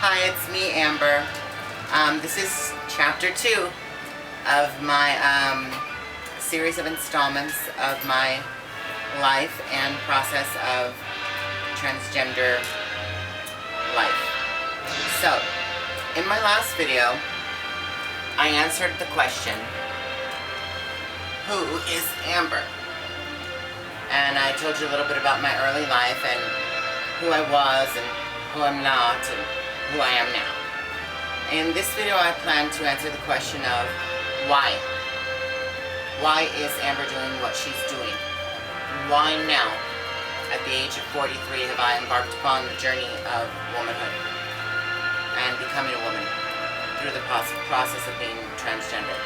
Hi, it's me, Amber. This is chapter 2 of my series of installments of my life and process of transgender life. So, in my last video, I answered the question, who is Amber? And I told you a little bit about my early life and who I was and who I'm not and who I am now. In this video, I plan to answer the question of why. Why is Amber doing what she's doing? Why now, at the age of 43, have I embarked upon the journey of womanhood and becoming a woman through the process of being transgender?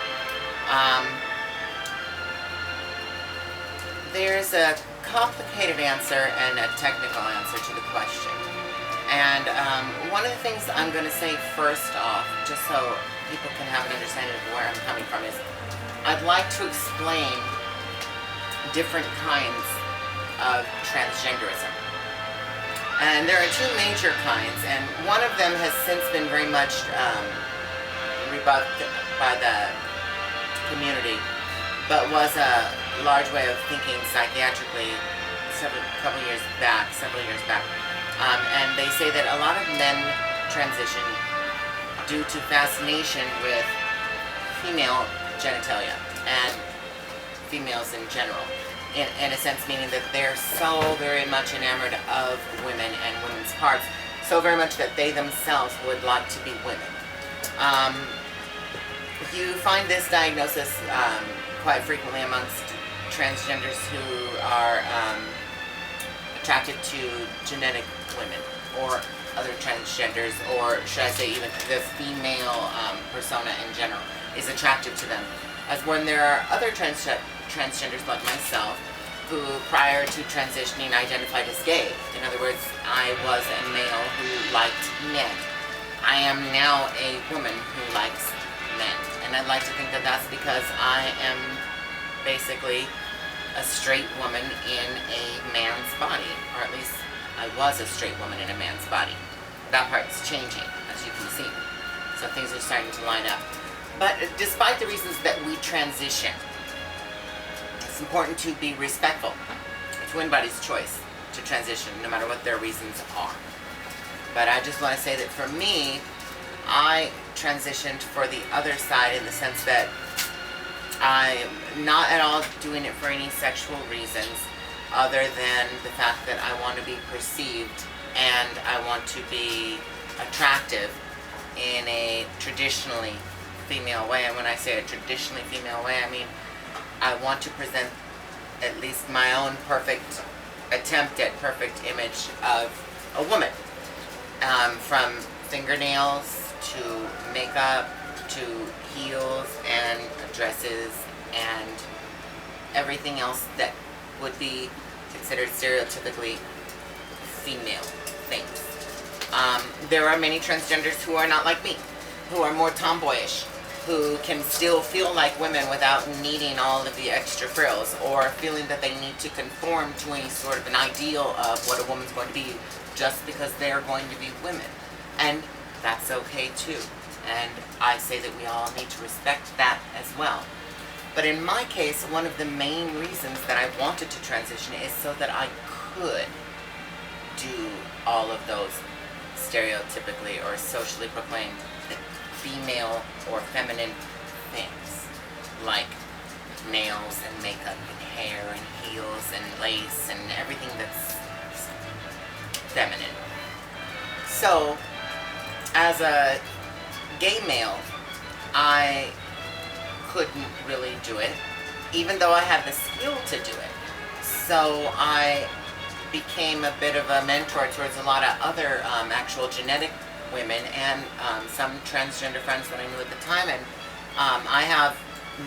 There's a complicated answer and a technical answer to the question. And one of the things I'm going to say first off, just so people can have an understanding of where I'm coming from, is I'd like to explain different kinds of transgenderism. And there are two major kinds, and one of them has since been very much rebuffed by the community, but was a large way of thinking psychiatrically several years back. And they say that a lot of men transition due to fascination with female genitalia and females in general. In a sense, meaning that they're so very much enamored of women and women's parts, so very much that they themselves would like to be women. You find this diagnosis quite frequently amongst transgenders who are attracted to genetic women or other transgenders, or should I say even the female persona in general is attractive to them. As when there are other transgenders like myself who prior to transitioning identified as gay. In other words, I was a male who liked men. I am now a woman who likes men. And I'd like to think that that's because I am basically a straight woman in a man's body, or at least I was a straight woman in a man's body. That part's changing, as you can see. So things are starting to line up. But despite the reasons that we transition, it's important to be respectful to anybody's choice to transition, no matter what their reasons are. But I just want to say that for me, I transitioned for the other side in the sense that I'm not at all doing it for any sexual reasons other than the fact that I want to be perceived and I want to be attractive in a traditionally female way. And when I say a traditionally female way, I mean I want to present at least my own perfect attempt at perfect image of a woman, from fingernails to makeup to heels and dresses and everything else that would be considered stereotypically female things. There are many transgenders who are not like me, who are more tomboyish, who can still feel like women without needing all of the extra frills or feeling that they need to conform to any sort of an ideal of what a woman's going to be just because they're going to be women. And that's okay too. And I say that we all need to respect that as well. But in my case, one of the main reasons that I wanted to transition is so that I could do all of those stereotypically or socially proclaimed female or feminine things, like nails and makeup and hair and heels and lace and everything that's feminine. So, as a gay male, I couldn't really do it, even though I had the skill to do it. So I became a bit of a mentor towards a lot of other actual genetic women and some transgender friends that I knew at the time. And I have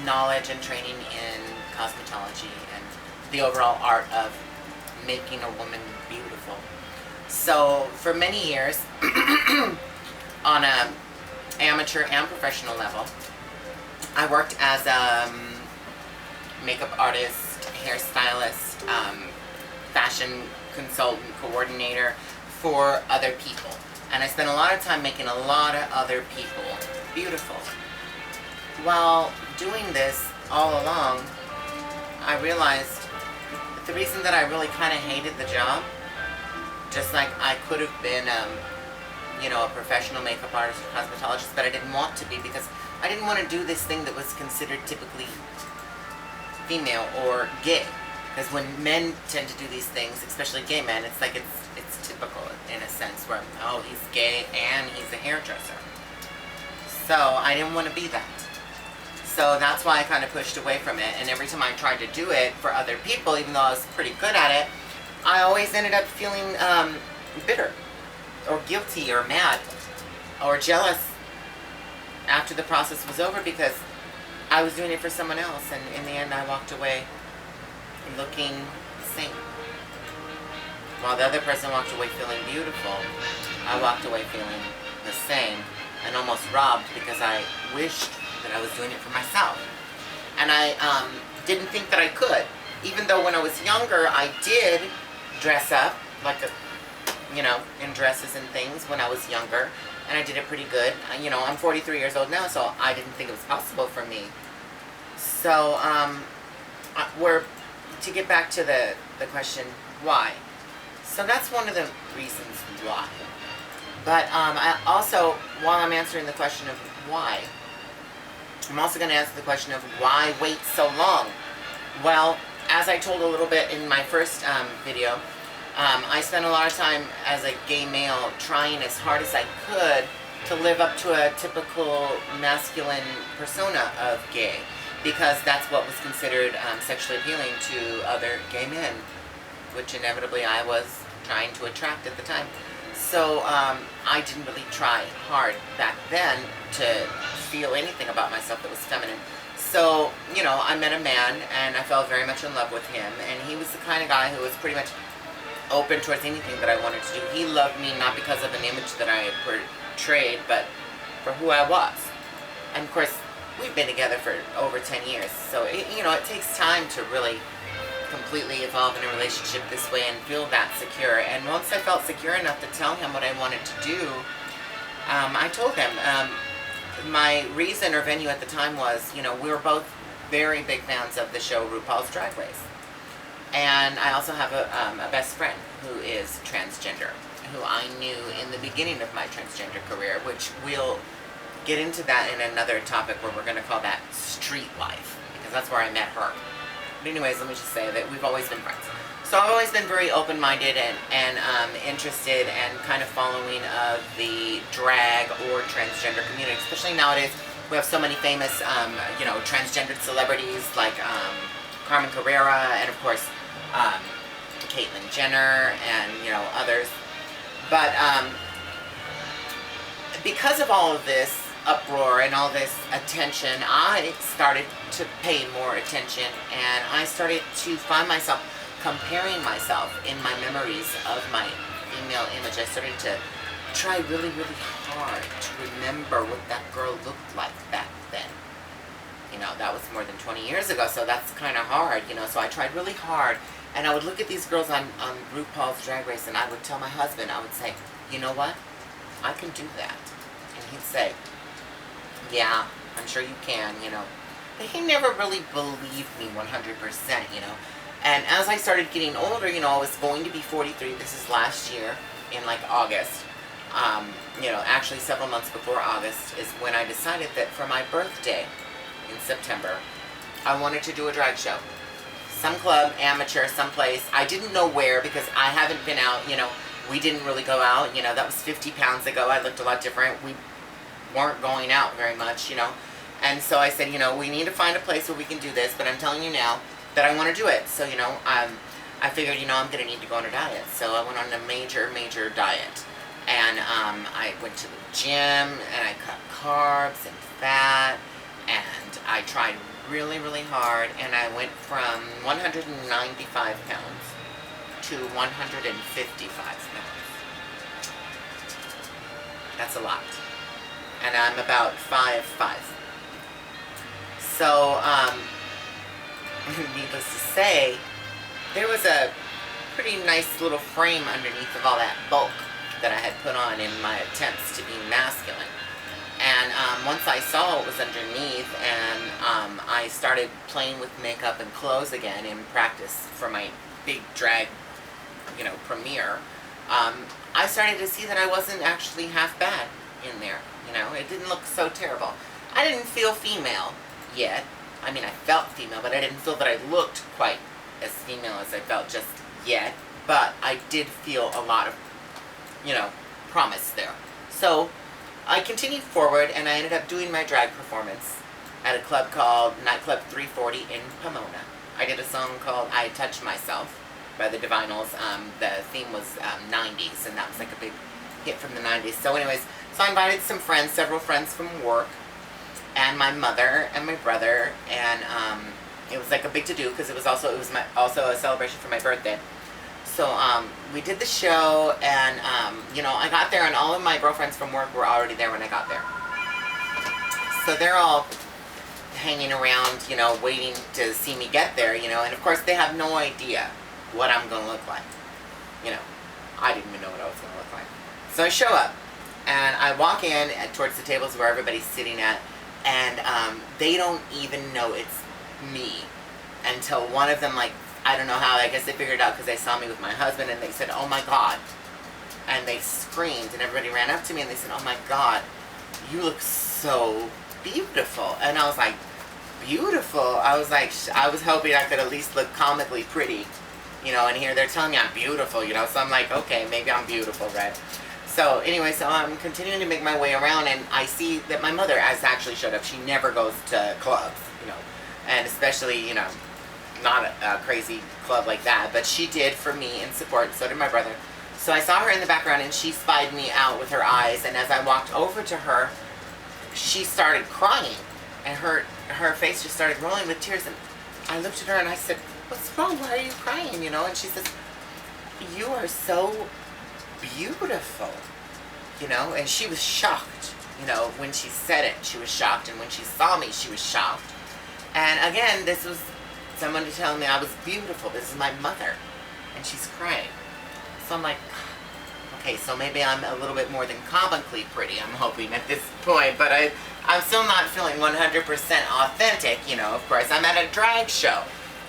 knowledge and training in cosmetology and the overall art of making a woman beautiful. So for many years, on a amateur and professional level, I worked as a makeup artist, hairstylist, fashion consultant, coordinator for other people. And I spent a lot of time making a lot of other people beautiful. While doing this all along, I realized that the reason that I really kind of hated the job, just like I could have been, a professional makeup artist or cosmetologist, but I didn't want to be because I didn't want to do this thing that was considered typically female or gay. Because when men tend to do these things, especially gay men, it's like it's typical in a sense where, oh, he's gay and he's a hairdresser. So I didn't want to be that. So that's why I kind of pushed away from it. And every time I tried to do it for other people, even though I was pretty good at it, I always ended up feeling bitter or guilty or mad or jealous after the process was over because I was doing it for someone else. And in the end, I walked away looking the same. While the other person walked away feeling beautiful, I walked away feeling the same and almost robbed because I wished that I was doing it for myself. And I didn't think that I could. Even though when I was younger, I did dress up like in dresses and things when I was younger. And I did it pretty good. I'm 43 years old now, so I didn't think it was possible for me. So, to get back to the question, why? So that's one of the reasons why. But I also, while I'm answering the question of why, I'm also going to answer the question of why wait so long? Well, as I told a little bit in my first video, I spent a lot of time as a gay male trying as hard as I could to live up to a typical masculine persona of gay, because that's what was considered sexually appealing to other gay men, which inevitably I was trying to attract at the time. So I didn't really try hard back then to feel anything about myself that was feminine. So, I met a man and I fell very much in love with him, and he was the kind of guy who was pretty much open towards anything that I wanted to do. He loved me not because of an image that I portrayed, but for who I was. And of course, we've been together for over 10 years, so it takes time to really completely evolve in a relationship this way and feel that secure. And once I felt secure enough to tell him what I wanted to do, I told him. My reason or venue at the time was, we were both very big fans of the show RuPaul's Drag Race. And I also have a best friend who is transgender, who I knew in the beginning of my transgender career, which we'll get into that in another topic where we're going to call that street life, because that's where I met her. But anyways, let me just say that we've always been friends. So I've always been very open-minded and interested and kind of following of the drag or transgender community, especially nowadays. We have so many famous, transgendered celebrities like Carmen Carrera and, of course, Caitlyn Jenner and, others. But because of all of this uproar and all this attention, I started to pay more attention, and I started to find myself comparing myself in my memories of my female image. I started to try really, really hard to remember what that girl looked like back then. That was more than 20 years ago, so that's kind of hard, so I tried really hard, and I would look at these girls on RuPaul's Drag Race, and I would tell my husband, I would say, you know what, I can do that. And he'd say, yeah, I'm sure you can, But he never really believed me 100%, And as I started getting older, I was going to be 43. This is last year in like August. Actually several months before August is when I decided that for my birthday in September, I wanted to do a drag show. Some club, amateur, someplace. I didn't know where because I haven't been out, we didn't really go out. That was 50 pounds ago. I looked a lot different. We weren't going out very much, And so I said, we need to find a place where we can do this, but I'm telling you now that I want to do it. So, I figured, I'm going to need to go on a diet. So I went on a major diet. And I went to the gym, and I cut carbs and fat, and I tried really, really hard, and I went from 195 pounds to 155 pounds. That's a lot. And I'm about 5'5". So, needless to say, there was a pretty nice little frame underneath of all that bulk. that I had put on in my attempts to be masculine. And once I saw what was underneath, and I started playing with makeup and clothes again in practice for my big drag, premiere, I started to see that I wasn't actually half bad in there. It didn't look so terrible. I didn't feel female yet. I mean, I felt female, but I didn't feel that I looked quite as female as I felt just yet. But I did feel a lot of, promise there. So I continued forward, and I ended up doing my drag performance at a club called Nightclub 340 in Pomona. I did a song called I Touch Myself by the Divinals. The theme was 90s, and that was like a big hit from the 90s. So anyways, so I invited some friends, several friends from work, and my mother and my brother, and it was like a big to-do because it was also a celebration for my birthday. So we did the show, and I got there, and all of my girlfriends from work were already there when I got there. So they're all hanging around, waiting to see me get there, and of course they have no idea what I'm going to look like. I didn't even know what I was going to look like. So I show up, and I walk in towards the tables where everybody's sitting at, and they don't even know it's me until one of them, I don't know how, I guess they figured it out because they saw me with my husband, and they said, "Oh my God." And they screamed, and everybody ran up to me, and they said, "Oh my God, you look so beautiful." And I was like, beautiful? I was like, I was hoping I could at least look comically pretty, and here they're telling me I'm beautiful, so I'm like, okay, maybe I'm beautiful, right? So anyway, so I'm continuing to make my way around, and I see that my mother has actually showed up. She never goes to clubs, and especially, not a crazy club like that, but she did for me in support. So did my brother. So I saw her in the background, and she spied me out with her eyes, and as I walked over to her, she started crying, and her face just started rolling with tears, and I looked at her and I said, "What's wrong? Why are you crying?" And she says, "You are so beautiful," and she was shocked, when she said it, she was shocked, and when she saw me, she was shocked. And again, this was someone to tell me I was beautiful. This is my mother, and she's crying. So I'm like, okay, so maybe I'm a little bit more than comically pretty, I'm hoping at this point, but I'm still not feeling 100% authentic, of course. I'm at a drag show,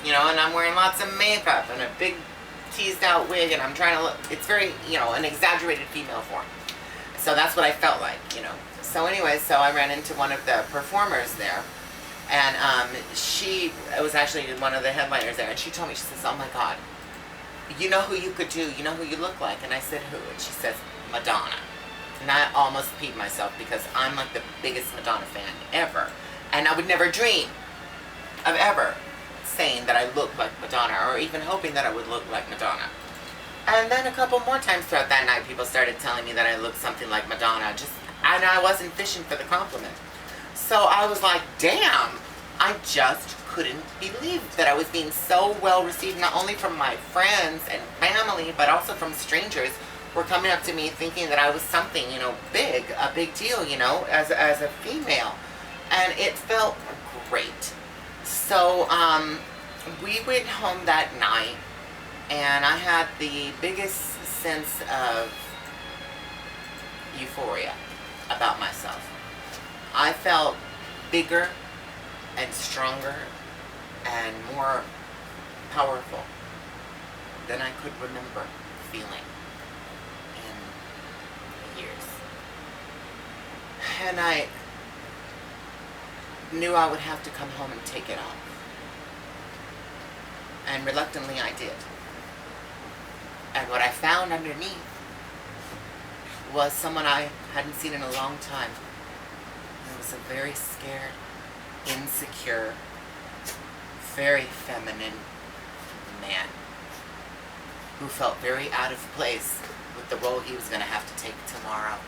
and I'm wearing lots of makeup and a big teased out wig, and I'm trying to look, it's very, an exaggerated female form. So that's what I felt like, So anyway, so I ran into one of the performers there, and she was actually one of the headliners there, and she told me, she says, "Oh my God, you know who you could do, you know who you look like?" And I said, "Who?" And she says, "Madonna." And I almost peed myself because I'm like the biggest Madonna fan ever, and I would never dream of ever saying that I look like Madonna, or even hoping that I would look like Madonna. And then a couple more times throughout that night, people started telling me that I looked something like Madonna, and I wasn't fishing for the compliment. So I was like, damn, I just couldn't believe that I was being so well received, not only from my friends and family, but also from strangers who were coming up to me thinking that I was something, big, a big deal, as a female. And it felt great. So we went home that night, and I had the biggest sense of euphoria about myself. I felt bigger and stronger and more powerful than I could remember feeling in years. And I knew I would have to come home and take it off. And reluctantly I did. And what I found underneath was someone I hadn't seen in a long time. It was a very scared, insecure, very feminine man who felt very out of place with the role he was going to have to take tomorrow,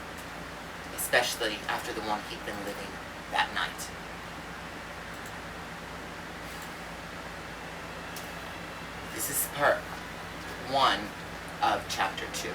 especially after the one he'd been living that night. This is part 1 of chapter 2.